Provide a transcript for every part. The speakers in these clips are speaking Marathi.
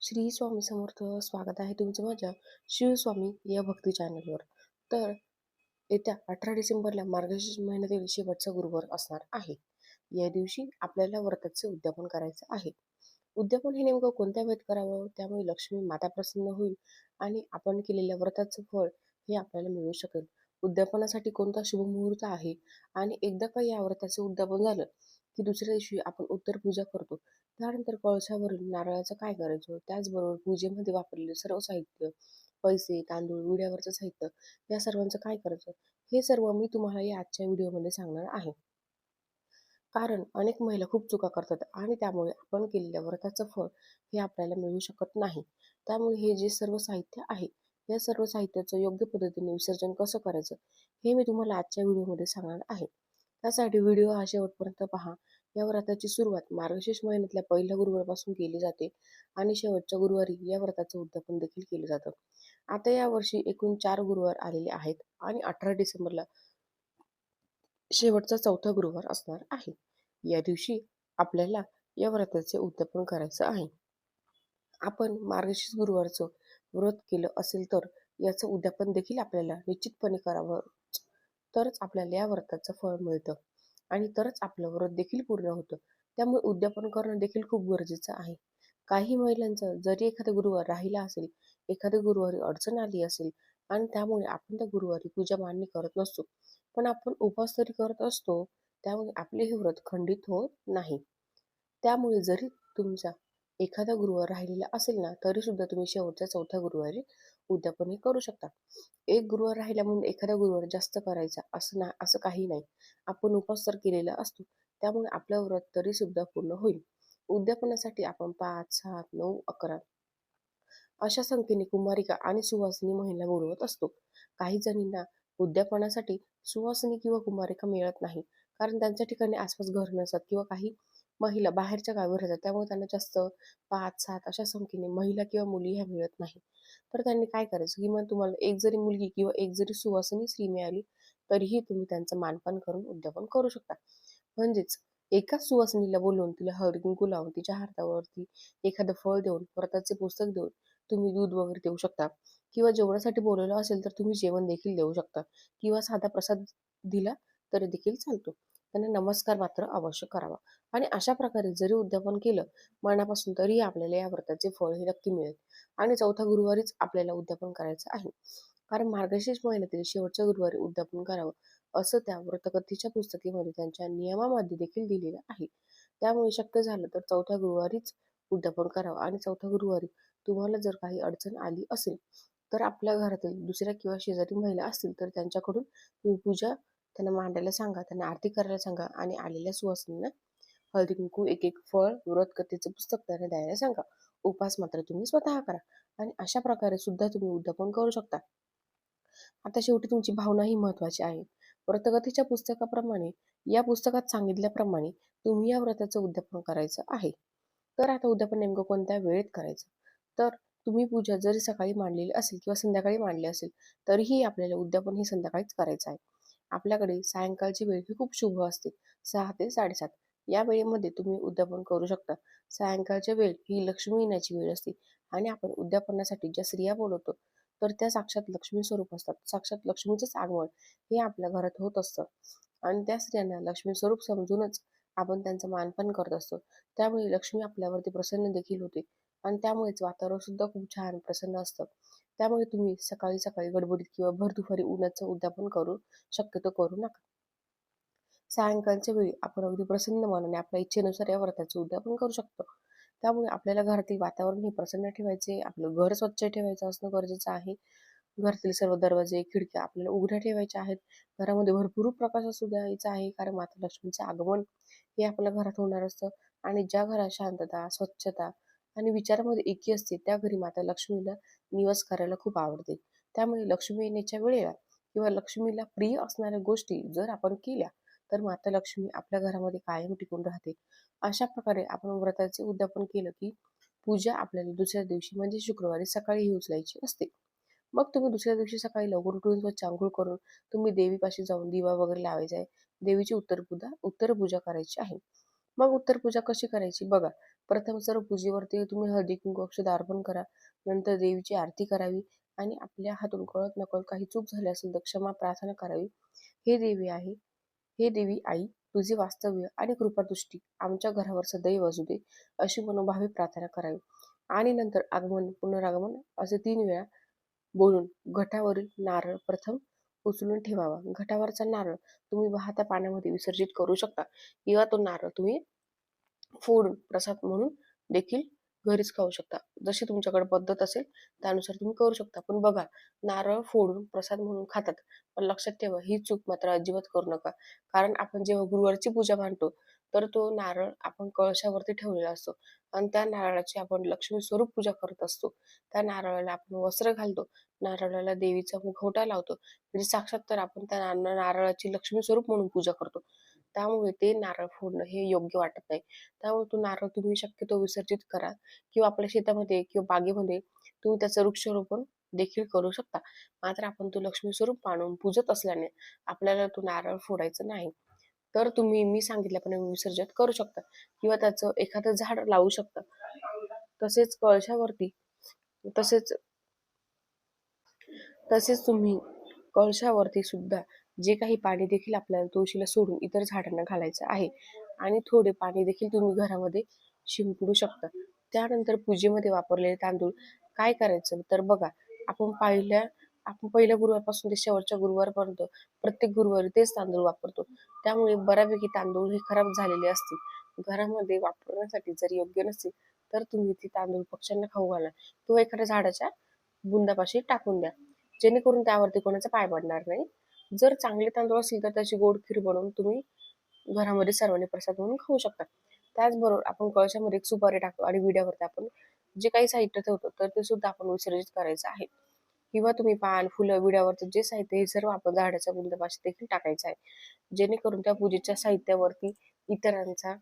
श्री स्वामी समर्थ. स्वागत आहे तुमचं माझ्या शिवस्वामी या भक्ती चॅनलवर. तर येत्या 18 डिसेंबरला मार्गशीर्ष महिन्यातील शेवटचा गुरुवार असणार आहे. या दिवशी आपल्याला व्रताचे उद्यापन करायचं आहे. उद्यापन हे नेमकं कोणत्या वेळेत करावं, त्यामुळे लक्ष्मी माता प्रसन्न होईल आणि आपण केलेल्या व्रताचं फळ हे आपल्याला मिळू शकेल. उद्यापनासाठी कोणता शुभ मुहूर्त आहे आणि एकदा का या व्रताचं उद्यापन झालं की दुसऱ्या दिवशी आपण उत्तर पूजा करतो. त्यानंतर कळसावरील नारळाचं काय करायचं, त्याचबरोबर पूजेमध्ये वापरलेले सर्व साहित्य, पैसे, तांदूळ, विड्यावरचं साहित्य, या सर्वांचं काय करायचं, हे सर्व मी तुम्हाला या आजच्या व्हिडिओमध्ये सांगणार आहे. कारण अनेक महिला खूप चुका करतात आणि त्यामुळे आपण केलेल्या व्रताचं फळ हे आपल्याला मिळू शकत नाही. त्यामुळे हे जे सर्व साहित्य आहे, या सर्व साहित्याचं योग्य पद्धतीने विसर्जन कसं करायचं हे मी तुम्हाला आजच्या व्हिडिओमध्ये सांगणार आहे. त्यासाठी व्हिडिओ हा शेवटपर्यंत पहा. या व्रताची सुरुवात मार्गशीर्ष महिन्यातल्या पहिल्या गुरुवारपासून केली जाते आणि शेवटच्या गुरुवारी या व्रताचं उद्यापन देखील केलं जातं. आता या वर्षी एकूण 4 गुरुवार आलेले आहेत आणि 18 डिसेंबरला शेवटचा चौथा गुरुवार असणार आहे. या दिवशी आपल्याला या व्रताचे उद्यापन करायचं आहे. आपण मार्गशीर्ष गुरुवारचं व्रत केलं असेल तर याचं उद्यापन देखील आपल्याला निश्चितपणे करावं, तरच आपल्याला या व्रताचं फळ मिळतं आणि तरच आपलं व्रत देखील पूर्ण होतं. त्यामुळे उद्यापन करणं देखील खूप गरजेचं आहे. काही महिलांचं जरी एखादा गुरुवार राहिला असेल, एखाद्या गुरुवारी अडचण आली असेल आणि त्यामुळे आपण त्या गुरुवारी पूजा मांडणी करत नसतो, पण आपण उपवास तरी करत असतो, त्यामुळे आपले हे व्रत खंडित होत नाही. त्यामुळे जरी तुमचा एखादा गुरुवार राहिलेला असेल ना, तरी सुद्धा तुम्ही शेवटच्या चौथ्या गुरुवारी उद्यापन हे करू शकता. एक गुरुवार राहिला म्हणून एखादा गुरुवार जास्त करायचा असं काही नाही. आपण उपवास तर केलेला असतो, त्यामुळे आपलं व्रत तरी सुद्धा पूर्ण होईल. उद्यापनासाठी आपण 5, 7, 9, 11 अशा संख्येने कुमारिका आणि सुवासिनी महिला बोलवत असतो. काही जणींना उद्यापनासाठी सुवासिनी किंवा कुमारिका मिळत नाही, कारण त्यांच्या ठिकाणी आसपास घर नसतात किंवा काही महिला बाहेरच्या गावी राहतात, त्यामुळे त्यांना जास्त 5-7 अशा संख्येने महिला किंवा मुली ह्या मिळत नाही. तर त्यांनी काय करायचं, किंवा तुम्हाला एक जरी मुलगी किंवा एक जरी सुवासिनी स्त्री मिळाली तरीही तुम्ही त्यांचं मानपान करून उद्यापन करू शकता. म्हणजेच एकाच सुवासिनीला बोलवून तिला हळदी कुंकू लावून तिच्या हातावरती एखादं फळ देऊन, व्रताचे पुस्तक देऊन तुम्ही दूध वगैरे देऊ शकता किंवा जेवणासाठी बोलवलं असेल तर तुम्ही जेवण देखील देऊ शकता किंवा साधा प्रसाद दिला तरी देखील चालतो. त्यांना नमस्कार मात्र अवश्य करावा आणि अशा प्रकारे जरी उद्यापन केलं मनापासून, तरी आपल्याला या व्रताचे फळ हे नक्की मिळेल. आणि चौथ्या गुरुवारीच आपल्याला उद्यापन करायचं आहे, कारण मार्गशीर्ष महिन्यातील शेवटच्या गुरुवारी उद्यापन करावं असं त्या व्रतकथेच्या पुस्तकेमध्ये त्यांच्या नियमामध्ये देखील दिलेलं आहे. त्यामुळे शक्य झालं तर चौथ्या गुरुवारीच उद्यापन करावं. आणि चौथ्या गुरुवारी तुम्हाला जर काही अडचण आली असेल तर आपल्या घरातील दुसऱ्या किंवा शेजारी महिला असतील तर त्यांच्याकडून तुम्ही पूजा त्यांना मांडायला सांगा, त्यांना आरती करायला सांगा आणि आलेल्या सुवासिनींना हळदी कुंकू, एक एक फळ, व्रत कथेचं पुस्तक त्यांना द्यायला सांगा. उपास मात्र तुम्ही स्वतः करा आणि अशा प्रकारे सुद्धा तुम्ही उद्यापन करू शकता. आता शेवटी तुमची भावना ही महत्वाची आहे. व्रतकथेच्या पुस्तकाप्रमाणे, या पुस्तकात सांगितल्याप्रमाणे तुम्ही या व्रताचं उद्यापन करायचं आहे. तर आता उद्यापन नेमकं कोणत्या वेळेत करायचं, तर तुम्ही पूजा जरी सकाळी मांडलेली असेल किंवा संध्याकाळी मांडली असेल तरीही आपल्याला उद्यापन हे संध्याकाळीच करायचं आहे. आपल्याकडे सायंकाळची वेळ ही खूप शुभ असते, 6 ते 7:30 या वेळेमध्ये तुम्ही उद्यापन करू शकता. सायंकाळच्या वेळ ही लक्ष्मी येण्याची वेळ असते आणि आपण उद्यापनासाठी ज्या स्त्रिया बोलवतो तर त्या साक्षात लक्ष्मी स्वरूप असतात. साक्षात लक्ष्मीचंच आगमन हे आपल्या घरात होत असतं आणि त्या स्त्रियांना लक्ष्मी स्वरूप समजूनच आपण त्यांचं मानपान करत असतो. त्यामुळे लक्ष्मी आपल्यावरती प्रसन्न देखील होते आणि त्यामुळेच वातावरण सुद्धा खूप छान प्रसन्न असतं. त्यामुळे तुम्ही सकाळी सकाळी गडबडीत किंवा भर दुपारी उन्हाचं उद्यापन शक्यतो करू नका. सायंकाळच्या वेळी आपण अगदी प्रसन्न मनाने आपल्या इच्छेनुसार या व्रताचं उद्यापन करू शकतो. त्यामुळे आपल्याला घरातील वातावरण हे प्रसन्न ठेवायचे, आपलं घर स्वच्छ ठेवायचं असणं गरजेचं आहे. घरातील सर्व दरवाजे, खिडक्या आपल्याला उघड्या ठेवायच्या आहेत. घरामध्ये भरपूर प्रकाश असू द्यायचा आहे, कारण माता लक्ष्मीचे आगमन हे आपल्या घरात होणार असतं. आणि ज्या घरात शांतता, स्वच्छता आणि विचारामध्ये एकी असते, त्या घरी माता लक्ष्मीला निवास करायला खूप आवडते. त्यामुळे लक्ष्मी येण्याच्या वेळेला किंवा लक्ष्मीला प्रिय असणाऱ्या गोष्टी जर आपण केल्या तर माता लक्ष्मी आपल्या घरामध्ये कायम टिकून राहते. अशा प्रकारे आपण व्रताचे उद्यापन केलं की पूजा आपल्याला दुसऱ्या दिवशी म्हणजे शुक्रवारी सकाळी ही उचलायची असते. मग तुम्ही दुसऱ्या दिवशी सकाळी लवकर उठून स्वच्छ अंघोळ करून तुम्ही देवीपाशी जाऊन दिवा वगैरे लावायचा आहे. देवीची उत्तरपूजा करायची आहे. मग उत्तरपूजा कशी करायची बघा. प्रथम सर्व पूजेवरती तुम्ही हळदी कुंकू अक्षता अर्पण करा. नंतर देवीची आरती करावी आणि आपल्या हातून कळत नकळत काही चूक झाली असेल तर क्षमा प्रार्थना करावी. हे देवी आहे, हे देवी आई, तुझे वास्तव्य आणि कृपादृष्टी आमच्या घरावर सदैव असू दे, अशी मनोभावे प्रार्थना करावी. आणि नंतर आगमन पुनरागमन असे 3 वेळा बोलून घटावरील नारळ प्रथम उचलून ठेवावा. घटावरचा नारळ तुम्ही वाहत्या पाण्यामध्ये विसर्जित करू शकता किंवा तो नारळ तुम्ही फोडून प्रसाद म्हणून देखील घरीच खाऊ शकता. जशी तुमच्याकडे पद्धत असेल त्यानुसार तुम्ही करू शकता. पण बघा, नारळ फोडून प्रसाद म्हणून खातात. पण लक्षात ठेवा, ही चूक मात्र अजिबात करू नका. कारण आपण जेव्हा गुरुवारची पूजा मांडतो तर तो नारळ आपण कळशावरती ठेवलेला असतो आणि त्या नारळाची आपण लक्ष्मी स्वरूप पूजा करत असतो. त्या नारळाला आपण वस्त्र घालतो, नारळाला देवीचा मुखवटा लावतो, म्हणजे साक्षात तर आपण त्या नारळाची लक्ष्मी स्वरूप म्हणून पूजा करतो. त्यामुळे ते नारळ फोडणं हे योग्य वाटत नाही. त्यामुळे तो नारळ तुम्ही शक्यतो विसर्जित करा किंवा आपल्या शेतामध्ये किंवा बागेमध्ये तुम्ही त्याचं वृक्षारोपण देखील करू शकता. मात्र आपण तो लक्ष्मी स्वरूप मानून पूजत असल्याने आपल्याला तो नारळ फोडायचा नाही. तर तुम्ही मी सांगितल्याप्रमाणे विसर्जन करू शकता किंवा त्याचं एखादं झाड लावू शकता. तसेच कळशावरती तसेच तसेच तुम्ही कळशावरती सुद्धा जे काही पाणी देखील आपल्याला तुळशीला सोडून इतर झाडांना घालायचं आहे आणि थोडे पाणी देखील तुम्ही घरामध्ये शिंपडू शकता. त्यानंतर पूजेमध्ये वापरलेले तांदूळ काय करायचं तर बघा, आपण पहिल्या गुरुवारपासून ते शेवटच्या गुरुवारपर्यंत प्रत्येक गुरुवारी तेच तांदूळ वापरतो. त्यामुळे बऱ्यापैकी तांदूळ हे खराब झालेले असतील. घरामध्ये वापरण्यासाठी जर योग्य नसतील तर तुम्ही ते तांदूळ पक्ष्यांना खाऊ घाला किंवा एखाद्या झाडाच्या बुंदापाशी टाकून द्या, जेणेकरून त्यावरती कोणाचा पाय पडणार नाही. जर चांगले तांदूळ असतील तर त्याची गोड खीर बनवून तुम्ही घरामध्ये सर्वांनी प्रसाद म्हणून खाऊ शकता. त्याचबरोबर आपण कळशामध्ये एक सुपारी टाकतो आणि विड्यावरती आपण जे काही साहित्य ठेवतो तर ते सुद्धा आपण विसर्जित करायचं आहे. किंवा तुम्ही पान, फुलं, विड्यावरचं जे साहित्य हे सर्व आपण झाडाच्या बुंदापाशी देखील टाकायचं आहे. जेणेकरून त्या पूजेच्या साहित्यावरती इतरांचा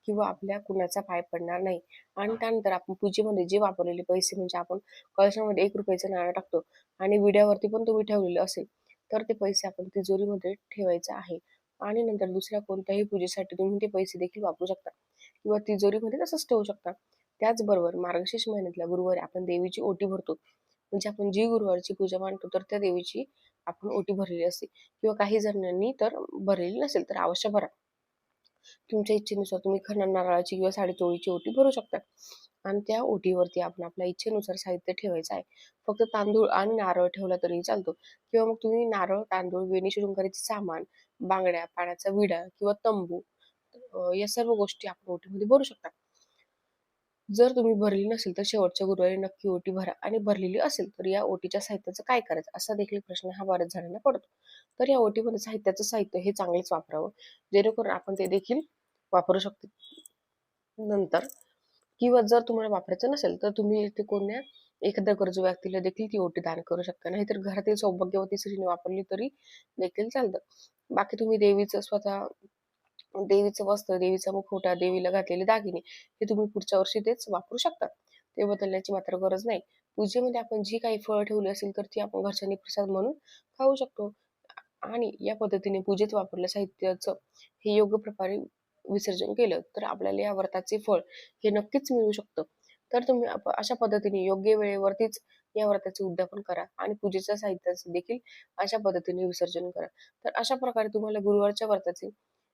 किंवा आपल्या कुणाचा पाय पडणार नाही. आणि त्यानंतर आपण पूजेमध्ये जे वापरलेले पैसे म्हणजे आपण कळशामध्ये ₹1 नाणं टाकतो आणि विड्यावरती पण तुम्ही ठेवलेलं असेल तर ते पैसे आपण तिजोरीमध्ये ठेवायचे आहे. आणि नंतर दुसऱ्या कोणत्याही पूजेसाठी तुम्ही ते पैसे देखील वापरू शकता किंवा तिजोरीमध्ये तसंच ठेवू शकता. त्याचबरोबर मार्गशीर्ष महिन्यातल्या गुरुवारी आपण देवीची ओटी भरतो. म्हणजे आपण जी गुरुवारची पूजा मांडतो तर त्या देवीची आपण ओटी भरलेली असते किंवा काही जणांनी तर भरलेली नसेल तर अवश्य भरा. तुमच्या इच्छेनुसार तुम्ही खणा नारळाची किंवा साडेचोळीची ओटी भरू शकता आणि त्या ओटीवरती आपण आपल्या इच्छेनुसार साहित्य ठेवायचं आहे. फक्त तांदूळ आणि नारळ ठेवला तरी चालतो किंवा मग तुम्ही नारळ, तांदूळ, वेणी शृंगाराचे सामान, बांगड्या, पाण्याचा विडा किंवा तंबू या सर्व गोष्टी आपण ओटीमध्ये भरू शकता. जर तुम्ही भरली नसेल तर शेवटच्या गुरुवारी नक्की ओटी भरा आणि भरलेली असेल तर या ओटीच्या साहित्याचं काय करायचं असा देखील प्रश्न हा बऱ्याच जणांना पडतो. तर या ओटीमध्ये साहित्याचं साहित्य हे चांगलेच वापरावं, जेणेकरून आपण ते देखील वापरू शकतो. नंतर किंवा जर तुम्हाला वापरायचं नसेल तर तुम्ही ते कोण्या एखाद्या गरजू व्यक्तीला देखील ती ओटी दान करू शकता. नाहीतर घरातील सौभाग्यवती स्त्रीने वापरली तरी देखील चालतं. बाकी तुम्ही देवीचं वस्त्र, देवीचा मुखवटा, देवीला घातलेले दागिने हे तुम्ही पुढच्या वर्षी तेच वापरू शकता. ते बदलण्याची मात्र गरज नाही. पूजेमध्ये आपण जी काही फळं ठेवली असेल तर ती आपण घरच्यांनी प्रसाद म्हणून खाऊ शकतो. आणि या पद्धतीने पूजेत वापरलेल्या साहित्याचं हे योग्य प्रकारे विसर्जन केलं तर आपल्याला या व्रताचे फळ हे नक्कीच मिळू शकतं. तर तुम्ही अशा पद्धतीने योग्य वेळेवरतीच या व्रताचे उद्यापन करा आणि पूजेच्या साहित्याचे देखील अशा पद्धतीने विसर्जन करा. तर अशा प्रकारे तुम्हाला गुरुवारच्या व्रताचे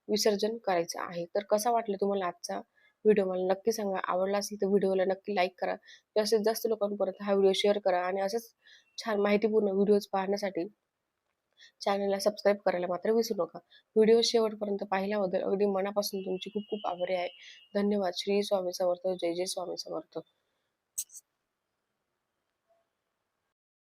विसर्जन करायचं आहे. तर कसा वाटला तुम्हाला आजचा व्हिडिओ मला नक्की सांगा. आवडला असेल तर व्हिडिओला नक्की लाईक करा. जास्तीत जास्त लोकांपर्यंत हा व्हिडिओ शेअर करा आणि असेच छान माहितीपूर्ण व्हिडिओज पाहण्यासाठी चॅनलला सबस्क्राईब करायला मात्र विसरू नका. व्हिडिओ शेवटपर्यंत पाहिल्याबद्दल अगदी मनापासून तुमची खूप खूप आभारी आहे. धन्यवाद. श्री स्वामी समर्थ. जय जय स्वामी समर्थ.